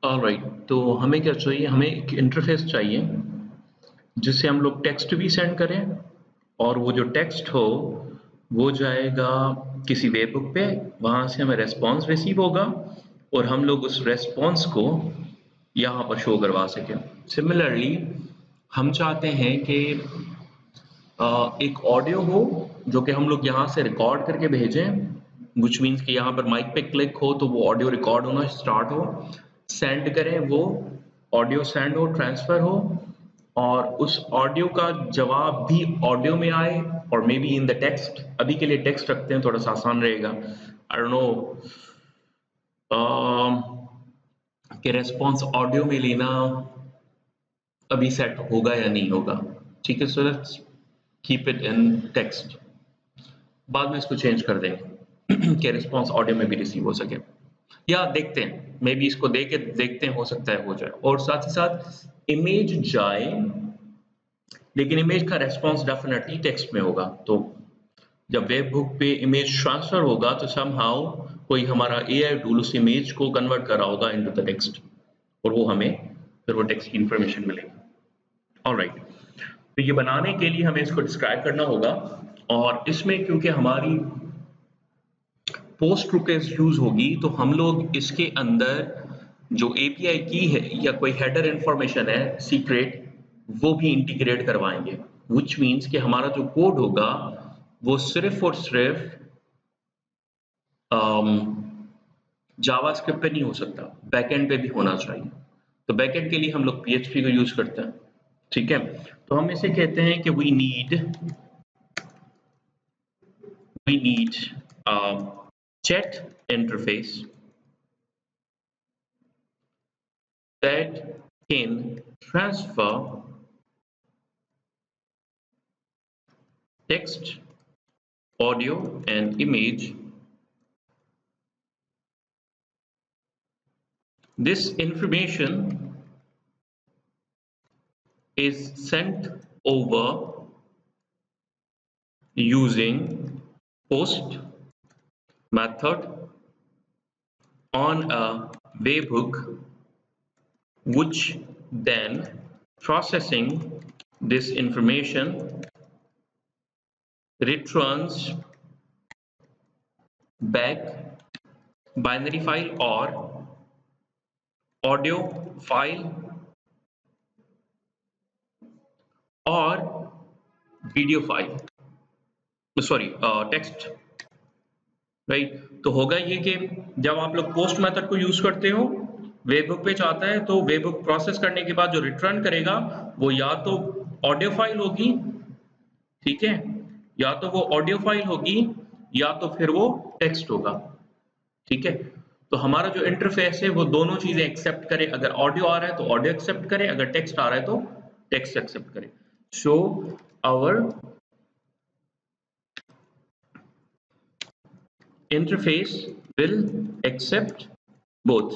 Alright, तो हमें क्या चाहिए? हमें एक इंटरफेस चाहिए जिससे हम लोग टेक्स्ट भी सेंड करें और वो जो टेक्स्ट हो वो जाएगा किसी वेब बुक पे, वहाँ से हमें रिस्पॉन्स रिसीव होगा और हम लोग उस रिस्पॉन्स को यहाँ पर शो करवा सकें। सिमिलरली हम चाहते हैं कि एक ऑडियो हो जो कि हम लोग यहाँ से रिकॉर्ड करके भेजें, विच मीन्स कि यहाँ पर माइक पे क्लिक हो तो वो ऑडियो रिकॉर्ड होना स्टार्ट हो, सेंड करें, वो ऑडियो सेंड हो, ट्रांसफर हो और उस ऑडियो का जवाब भी ऑडियो में आए और may be in the text. अभी के लिए टेक्स्ट रखते हैं, थोड़ा सा आसान रहेगा। आई डोंट नो कि रेस्पॉन्स ऑडियो में लेना अभी सेट होगा या नहीं होगा। ठीक है, so let's keep it in text, बाद में इसको चेंज कर देंगे कि रिस्पॉन्स ऑडियो में भी रिसीव हो सके, या देखते हैं मे बी इसको दे के देखते हैं, हो सकता है हो जाए। और साथ ही साथ इमेज जाए, लेकिन इमेज का रेस्पॉन्स डेफिनेटली टेक्स्ट में होगा। तो जब वेब बुक पे इमेज ट्रांसफर होगा तो समहाउ कोई हमारा एआई टूल उस इमेज को कन्वर्ट कर रहा होगा इनटू द टेक्स्ट और वो हमें फिर वो टेक्स्ट की इंफॉर्मेशन मिलेगी। ऑलराइट, तो ये बनाने के लिए हमें इसको डिस्क्राइब करना होगा और इसमें क्योंकि हमारी पोस्ट रिक्वेस्ट यूज होगी तो हम लोग इसके अंदर जो एपीआई की है या कोई हेडर इंफॉर्मेशन है सीक्रेट, वो भी इंटीग्रेट करवाएंगे, विच मीन्स कि हमारा जो कोड होगा वो सिर्फ और सिर्फ जावास्क्रिप्ट पे नहीं हो सकता, बैकएंड पे भी होना चाहिए। तो बैकएंड के लिए हम लोग पीएचपी को यूज करते हैं। ठीक है, तो हम इसे कहते हैं कि we need chat interface that can transfer text, audio and image. This information is sent over using post method on a webhook, which then processing this information returns back binary file or audio file और video file, sorry text. Right, तो होगा ये कि जब आप लोग post method को use करते हो, वेबबुक पे जाता है तो वेबबुक प्रोसेस करने के बाद जो रिटर्न करेगा वो या तो ऑडियो फाइल होगी, ठीक है, या तो वो ऑडियो फाइल होगी या तो फिर वो टेक्स्ट होगा। ठीक है, तो हमारा जो इंटरफेस है वो दोनों चीजें एक्सेप्ट करे, अगर ऑडियो आ रहा है तो ऑडियो एक्सेप्ट करे, अगर टेक्स्ट आ रहा है तो टेक्स्ट एक्सेप्ट करे। So our interface will accept both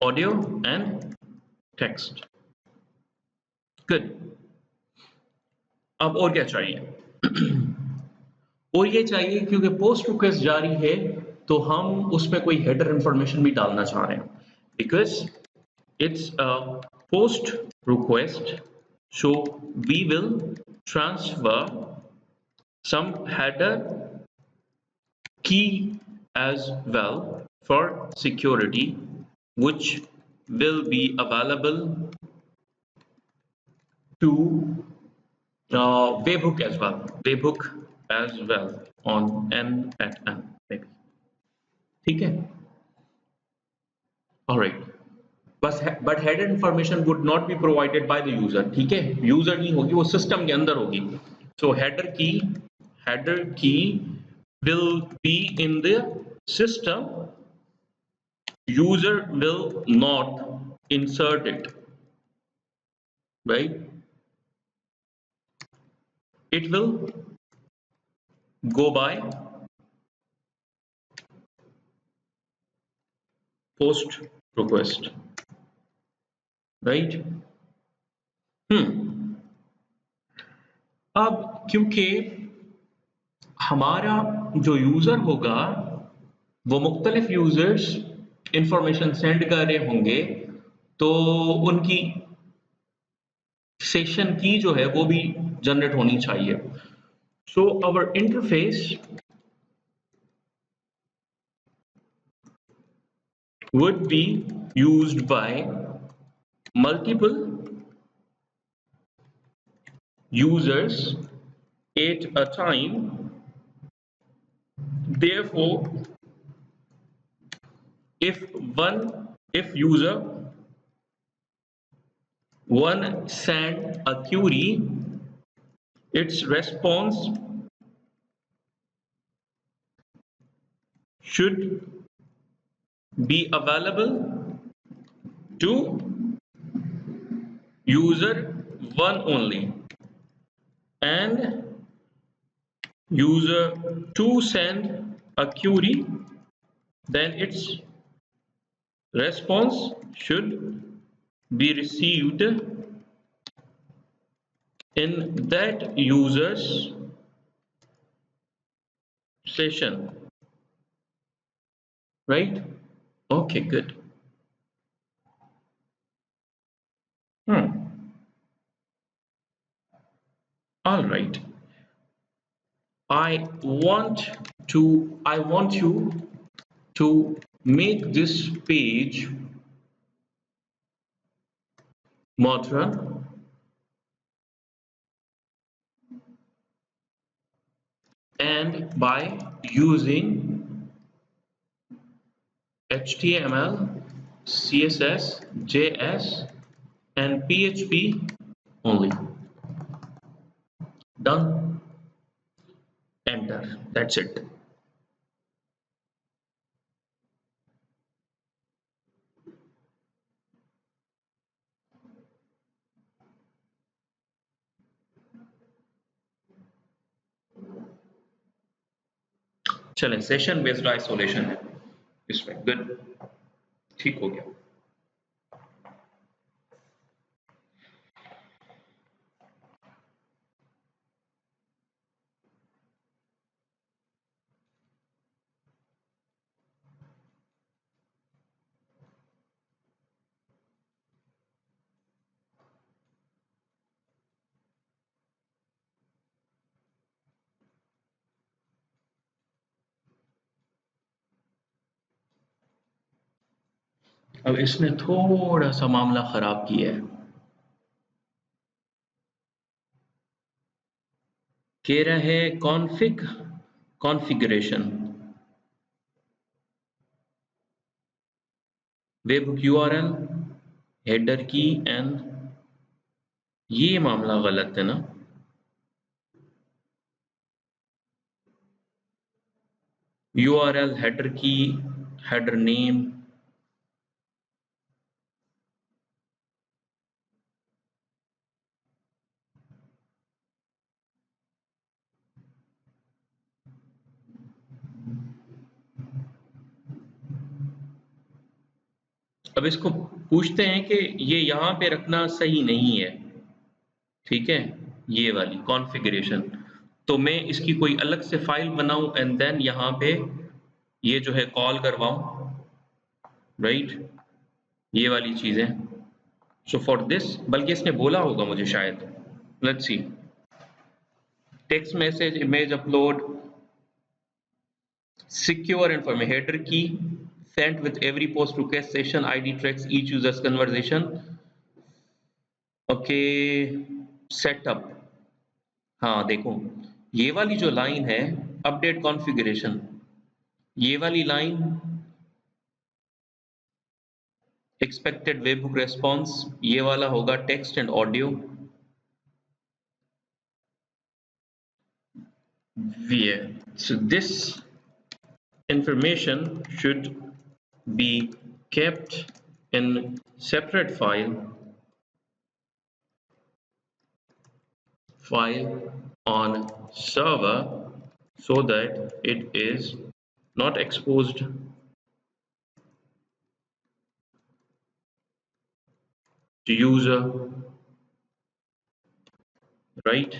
audio and text. Good. अब और क्या चाहिए? और ये चाहिए क्योंकि पोस्ट रिक्वेस्ट जारी है तो हम उसमें कोई हेडर इंफॉर्मेशन भी डालना चाह रहे हैं, because it's a post request, so we will transfer some header key as well for security, which will be available to webhook as well on n at n maybe. ठीक है, alright, but header information would not be provided by the user. ठीक है, user नहीं होगी, वो system के अंदर होगी। so header key will be in the system, user will not insert it, right? It will go by post request, right? अब क्योंकि हमारा जो यूजर होगा वो मुख्तलिफ यूजर्स इंफॉर्मेशन सेंड कर रहे होंगे तो उनकी सेशन की जो है वो भी जनरेट होनी चाहिए। So our interface would be used by multiple users at a time. Therefore, if user one send a query, its response should be available to user one only, and user 2 send a query, then its response should be received in that user's session, right? Okay, good. All right. I want you to make this page modern and by using HTML, CSS, JS, and PHP only. Done. Enter. That's it. चलें, session based isolation है इसमें। Good, ठीक हो गया। अब इसने थोड़ा सा मामला खराब किया है। कह रहा है कॉन्फ़िगरेशन वेबबुक यूआरएल हेडर की एंड ये मामला गलत है ना? यूआरएल हेडर की हेडर नेम अब इसको पूछते हैं कि ये यहाँ पे रखना सही नहीं है, ठीक है? ये वाली कॉन्फ़िगरेशन, तो मैं इसकी कोई अलग से फाइल बनाऊँ एंड देन यहाँ पे ये जो है कॉल करवाऊँ, राइट? ये वाली चीज़ें। सो फॉर दिस, बल्कि इसने बोला होगा मुझे शायद, let's see. Text message, image upload, secure information, header key sent with every post request, session ID tracks each user's conversation, okay, setup. हाँ देखो, ये वाली जो लाइन है अपडेट कॉन्फ़िगरेशन, ये वाली लाइन एक्सपेक्टेड वेबबुक रेस्पॉन्स, ये वाला होगा text and audio. So this information should be kept in separate file on server so that it is not exposed to user, right?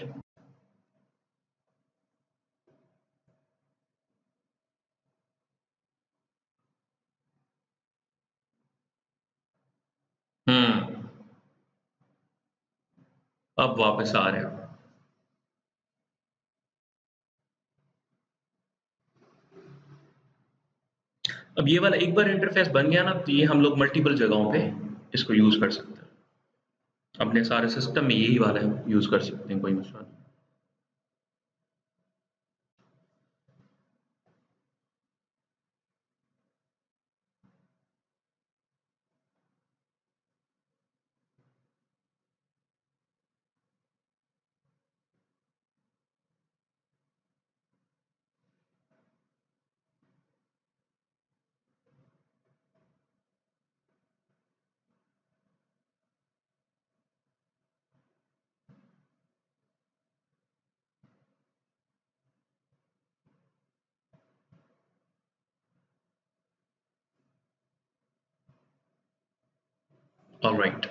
अब वापस आ रहे हैं। अब ये वाला एक बार इंटरफेस बन गया ना, तो ये हम लोग मल्टीपल जगहों पे इसको यूज कर सकते हैं। अपने सारे सिस्टम में यही वाला यूज कर सकते हैं, कोई मसला नहीं। All right,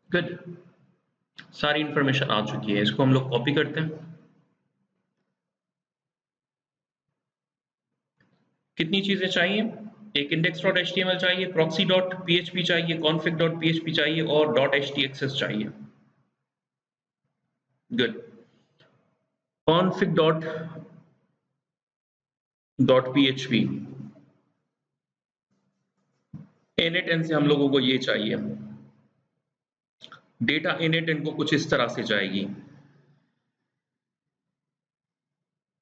good. सारी इंफॉर्मेशन आ चुकी है, इसको हम लोग कॉपी करते हैं। कितनी चीजें चाहिए? एक index.html चाहिए, proxy.php चाहिए, config.php चाहिए और .htaccess चाहिए। गुड। config.php init से हम लोगों को ये चाहिए, डेटा init इनको कुछ इस तरह से जाएगी।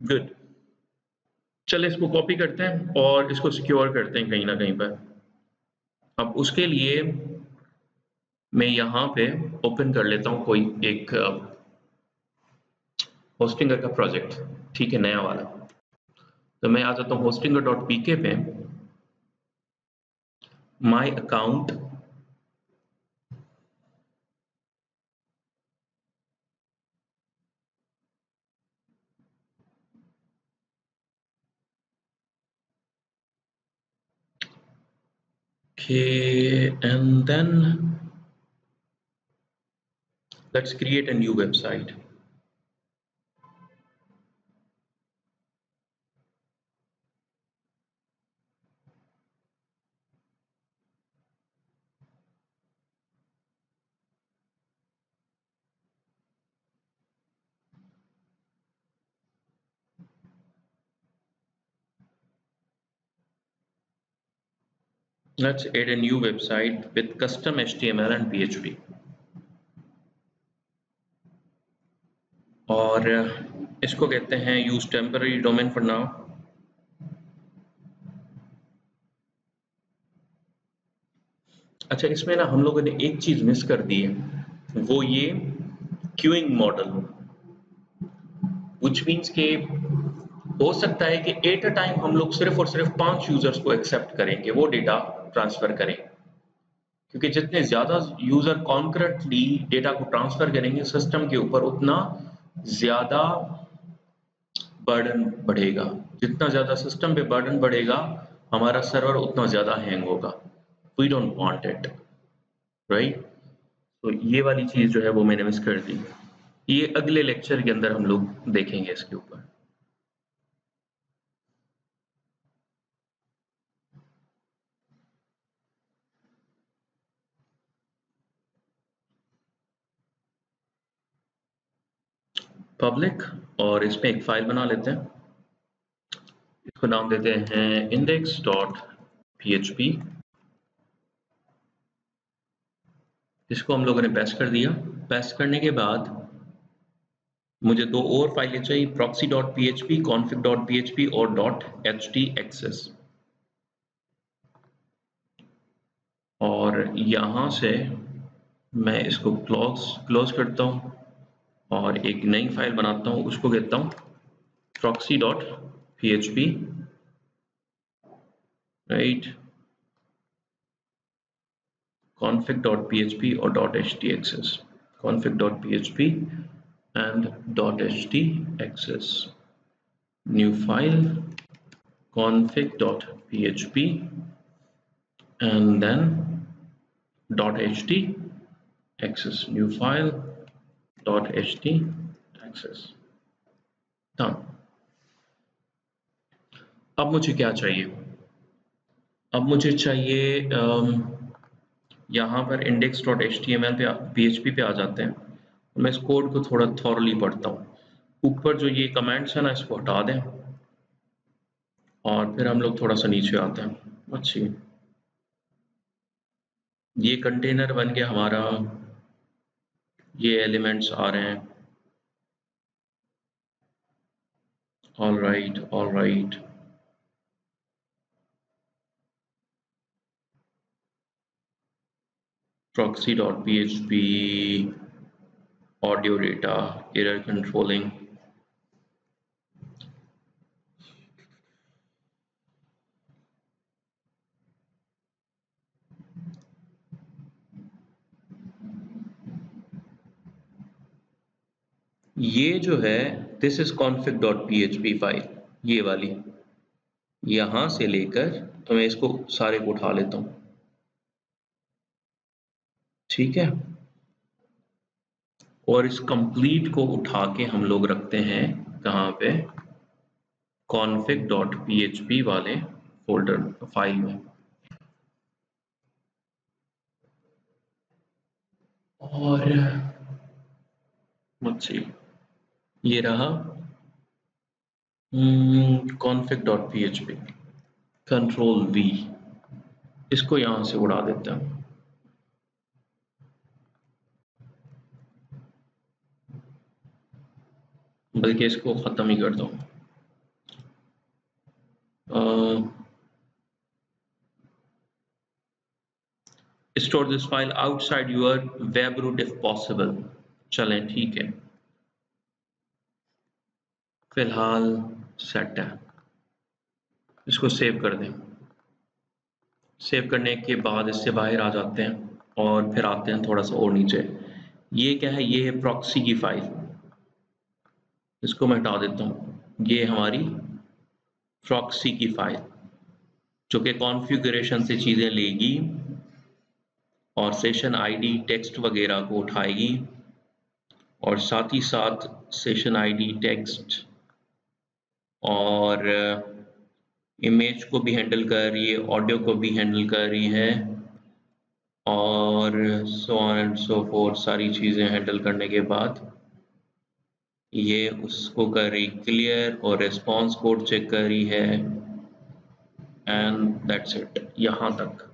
गुड। चल इसको कॉपी करते हैं और इसको सिक्योर करते हैं कहीं ना कहीं पर। अब उसके लिए मैं यहाँ पे ओपन कर लेता हूँ कोई एक होस्टिंगर का प्रोजेक्ट, ठीक है, नया वाला। तो मैं आ जाता हूँ hostinger.pk पे, my account, okay, and then let's create a new website. Let's add a new website with custom HTML and PHP. और इसको कहते हैं use temporary domain for now. अच्छा, इसमें ना हम लोगों ने एक चीज मिस कर दी है, वो ये क्यूइंग मॉडल, which means के हो सकता है कि एट अ टाइम हम लोग सिर्फ और सिर्फ 5 यूजर्स को एक्सेप्ट करेंगे, वो डेटा ट्रांसफर करें, क्योंकि जितने ज्यादा यूजर कॉन्करेंटली डेटा को ट्रांसफर करेंगे सिस्टम के ऊपर, उतना ज्यादा बर्डन बढ़ेगा। जितना ज्यादा सिस्टम पे बर्डन बढ़ेगा, हमारा सर्वर उतना ज्यादा हैंग होगा। We don't want it, right? तो ये वाली चीज जो है वो मैंने मिस कर दी। ये अगले लेक्चर के अंदर हम लोग देखेंगे इसके ऊपर। पब्लिक, और इसमें एक फाइल बना लेते हैं, इसको नाम देते हैं index.php। इसको हम लोगों ने पेस्ट कर दिया। पेस्ट करने के बाद मुझे दो और फाइलें चाहिए, proxy.php, config.php और .htaccess। और यहाँ से मैं इसको क्लोज करता हूँ और एक नई फाइल बनाता हूँ, उसको कहता हूँ proxy.php, राइट, config.php और .htaccess, config.php and .htaccess, new file, config.php and then .htaccess, new file, .htaccess, done। अब मुझे क्या चाहिए? अब मुझे चाहिए यहाँ पर index.html पे PHP पे आ जाते हैं। मैं इस कोड को थोड़ा थॉरली पढ़ता हूँ। ऊपर जो ये कमेंट्स है ना, इसको हटा दें और फिर हम लोग थोड़ा सा नीचे आते हैं। अच्छी, ये कंटेनर बन गया हमारा, ये एलिमेंट्स आ रहे हैं। All right, all right. proxy.php, audio data, error controlling। ये जो है दिस इज config.php फाइल, ये वाली, यहां से लेकर तो मैं इसको सारे को उठा लेता हूं, ठीक है। और इस कंप्लीट को उठा के हम लोग रखते हैं कहाँ पे, config.php वाले फोल्डर फाइल में। और अच्छी, ये रहा config.php, कंट्रोल V, इसको यहां से उड़ा देते हैं। बल्कि इसको खत्म ही कर दो। Store this file outside your web root if possible. चलें, ठीक है, फिलहाल सेट है। इसको सेव कर दें। सेव करने के बाद इससे बाहर आ जाते हैं और फिर आते हैं थोड़ा सा और नीचे। ये क्या है? ये है प्रॉक्सी की फाइल। इसको मैं हटा देता हूँ। ये हमारी प्रॉक्सी की फाइल जो कि कॉन्फ़िगरेशन से चीज़ें लेगी और सेशन आईडी टेक्स्ट वगैरह को उठाएगी और साथ ही साथ सेशन आईडी टेक्स्ट और इमेज को भी हैंडल कर रही है, ऑडियो को भी हैंडल कर रही है और so on and so fourth. सारी चीज़ें हैंडल करने के बाद ये उसको कर रही क्लियर और रिस्पॉन्स कोड चेक कर रही है एंड दैट्स इट, यहाँ तक,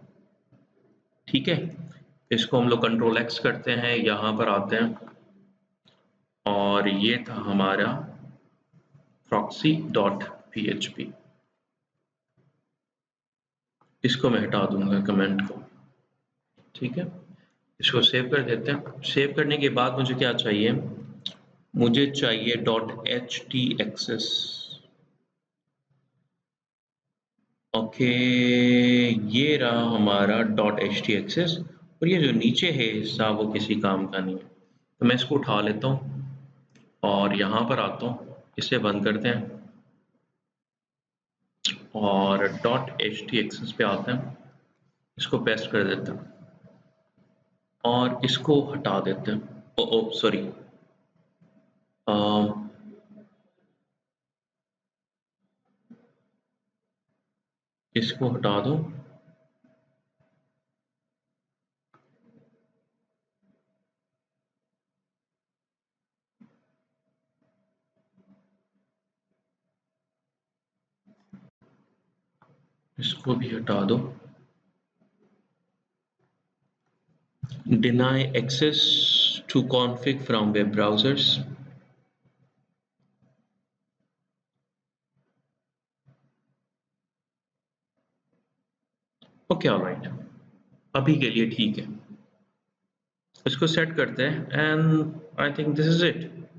ठीक है। इसको हम लोग कंट्रोल X करते हैं, यहाँ पर आते हैं और ये था हमारा proxy.php। इसको मैं हटा दूंगा कमेंट को, ठीक है। इसको सेव कर देते हैं। सेव करने के बाद मुझे क्या चाहिए? मुझे चाहिए .htaccess। ओके, ये रहा हमारा .htaccess और ये जो नीचे है हिस्सा वो किसी काम का नहीं है, तो मैं इसको उठा लेता हूँ और यहाँ पर आता हूँ, इसे बंद करते हैं और .htaccess पे आते हैं, इसको पेस्ट कर देते हैं और इसको हटा देते हैं। ओ सॉरी, इसको हटा दो। इसको भी हटा दो। Deny access to config from web browsers। Okay, alright, अभी के लिए ठीक है। इसको सेट करते हैं and I think this is it.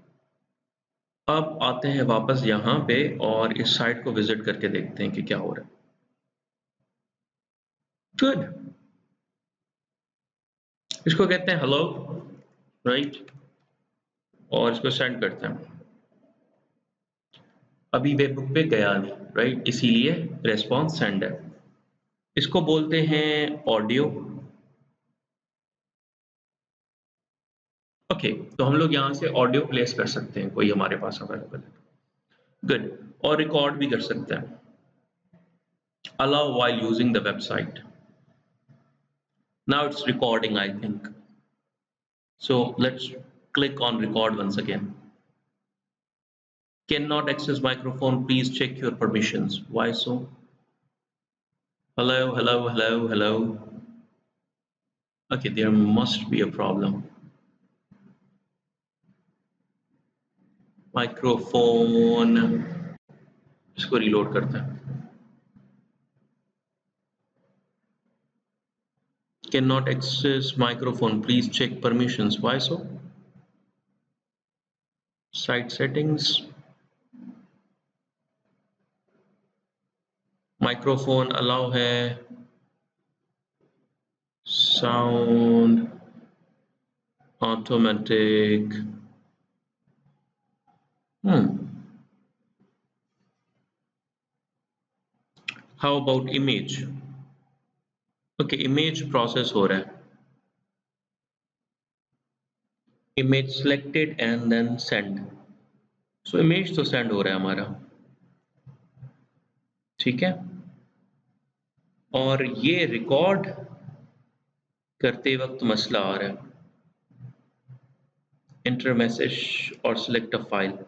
अब आते हैं वापस यहाँ पे और इस साइट को विजिट करके देखते हैं कि क्या हो रहा है। गुड, इसको कहते हैं हेलो, राइट, और इसको सेंड करते हैं। अभी वेबबुक पे गया नहीं, राइट, इसीलिए रेस्पॉन्स सेंड है। इसको बोलते हैं ऑडियो। ओके, तो हम लोग यहाँ से ऑडियो प्लेस कर सकते हैं, कोई हमारे पास अवेलेबल है। गुड, और रिकॉर्ड भी कर सकते हैं। allow while using the website. Now it's recording, I think. So let's click on record once again. Cannot access microphone, please check your permissions. Why so? Hello, hello, hello, hello. Okay, there must be a problem. Microphone, इसको reload करते हैं. Cannot access microphone, please check permissions. Why so? Site settings. Microphone allow है. Sound automatic. How about image? Okay, image process हो रहा है. Image selected and then send. So image तो send हो रहा है हमारा. ठीक है. और ये रिकॉर्ड करते वक्त मसला आ रहा है. Enter message or select a file.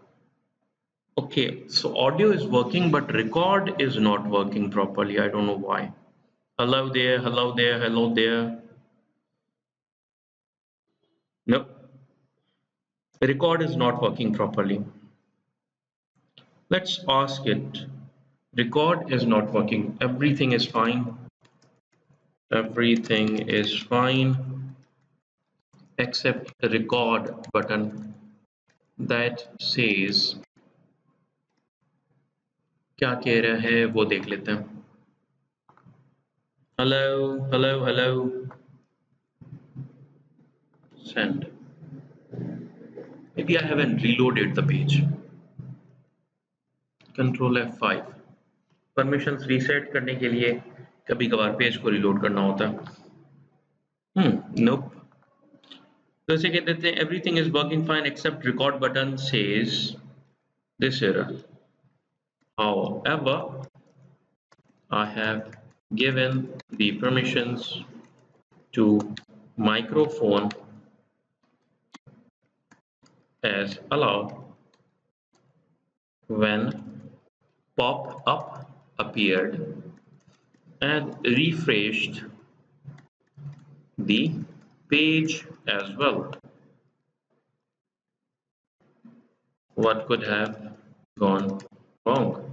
Okay, so audio is working but record is not working properly. I don't know why. Hello there, hello there, hello there. No, record is not working properly. Let's ask it. Record is not working. Everything is fine. Everything is fine except the record button that says, क्या कह रहा है वो देख लेते हैं. Hello, hello, hello. Send. Maybe I haven't reloaded the page. Control F5. Permissions reset करने के लिए कभी कभार पेज को reload करना होता है. Nope. तो इसे कह देते हैं everything is working fine except record button says this error. However, I have given the permissions to microphone as allow when pop-up appeared and refreshed the page as well. What could have gone wrong?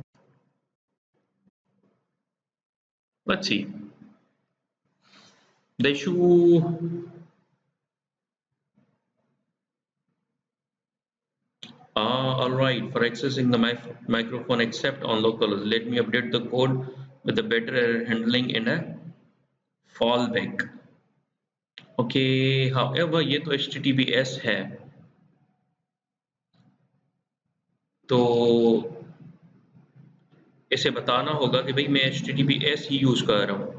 Let's see. The issue all right, for accessing the microphone except on locals, let me update the code with a better error handling in a fallback. Okay, however ये तो HTTPS है, तो इसे बताना होगा कि भाई मैं HTTPS ही यूज कर रहा हूँ.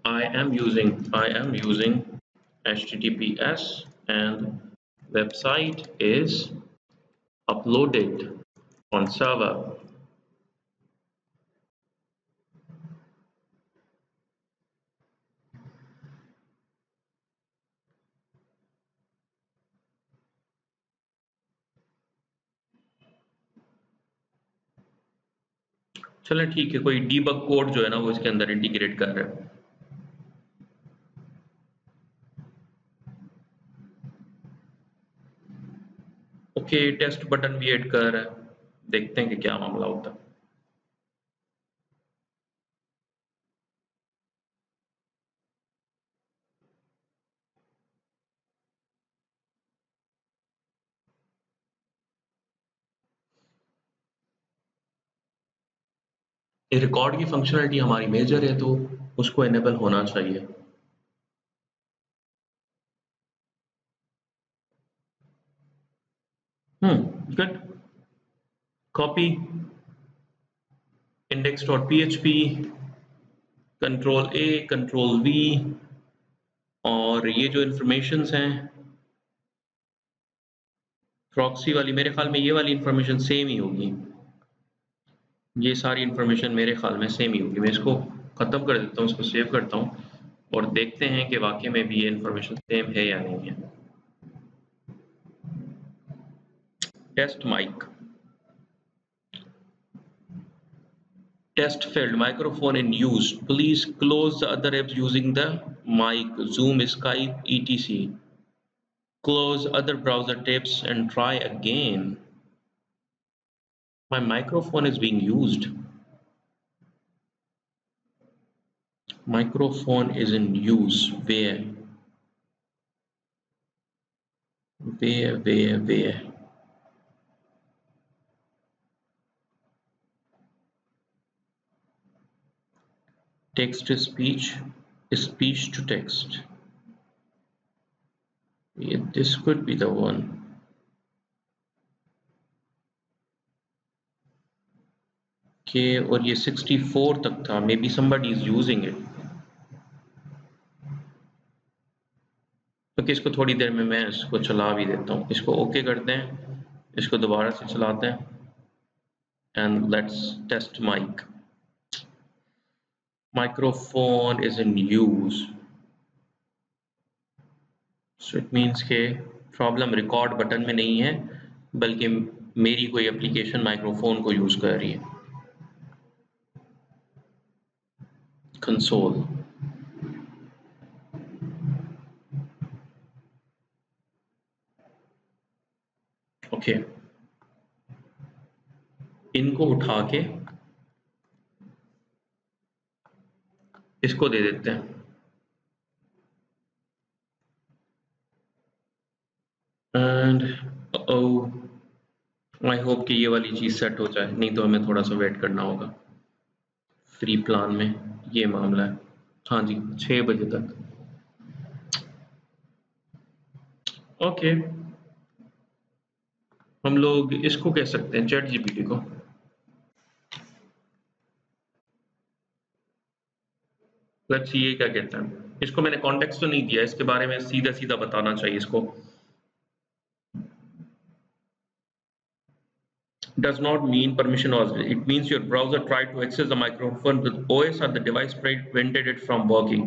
I am using HTTPS and website is uploaded on server. चलें ठीक है, कोई डीबग कोड जो है ना वो इसके अंदर इंटीग्रेट कर रहा है. ओके, टेस्ट बटन भी ऐड कर रहा है. देखते हैं कि क्या मामला होता है. ये रिकॉर्ड की फंक्शनलिटी हमारी मेजर है तो उसको एनेबल होना चाहिए. Good. Copy index.php, control A, control V, और ये जो इंफॉर्मेशंस हैं प्रॉक्सी वाली, मेरे ख्याल में ये वाली इंफॉर्मेशन सेम ही होगी. ये सारी इंफॉर्मेशन मेरे ख्याल में सेम ही होगी। मैं इसको ख़त्म कर देता हूँ, इसको सेव करता हूँ और देखते हैं कि वाकई में भी ये इंफॉर्मेशन सेम है या नहीं है। Test mic, test failed, microphone in use, please close the other apps using the mic, Zoom, Skype, etc. Close other browser tabs and try again. My microphone is being used. Microphone is in use. Where? Where? Text to speech, speech to text. Yeah, this could be the one. Okay, और ये 64 तक था. Maybe somebody is using it. तो इसको थोड़ी देर में मैं इसको चला भी देता हूँ. इसको ओके करते हैं, इसको दोबारा से चलाते हैं and let's test mic. Microphone is in use, so it means के प्रॉब्लम रिकॉर्ड बटन में नहीं है बल्कि मेरी कोई एप्लीकेशन माइक्रोफोन को यूज कर रही है. कंसोल, ओके, इनको उठा के इसको दे देते हैं एंड आई होप कि ये वाली चीज सेट हो जाए, नहीं तो हमें थोड़ा सा वेट करना होगा. फ्री प्लान में ये मामला है. हाँ जी, 6 बजे तक. ओके, हम लोग इसको कह सकते हैं चैट जीपीटी को. लेट्स ये क्या कहता है. इसको मैंने कॉन्टेक्स्ट तो नहीं दिया, इसके बारे में सीधा सीधा बताना चाहिए इसको. Does not mean permission was. It means your browser tried to access the microphone with OS or the device prevented it from working.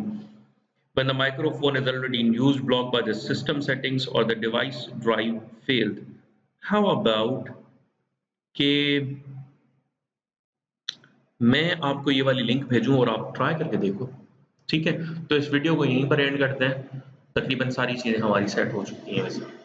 When the microphone is already in use, blocked by the system settings or the device drive failed. How about कि मैं आपको ये वाली link भेजूं और आप try करके देखो. ठीक है, तो इस वीडियो को यहीं पर एंड करते हैं. तकरीबन सारी चीजें हमारी सेट हो चुकी हैं वैसे.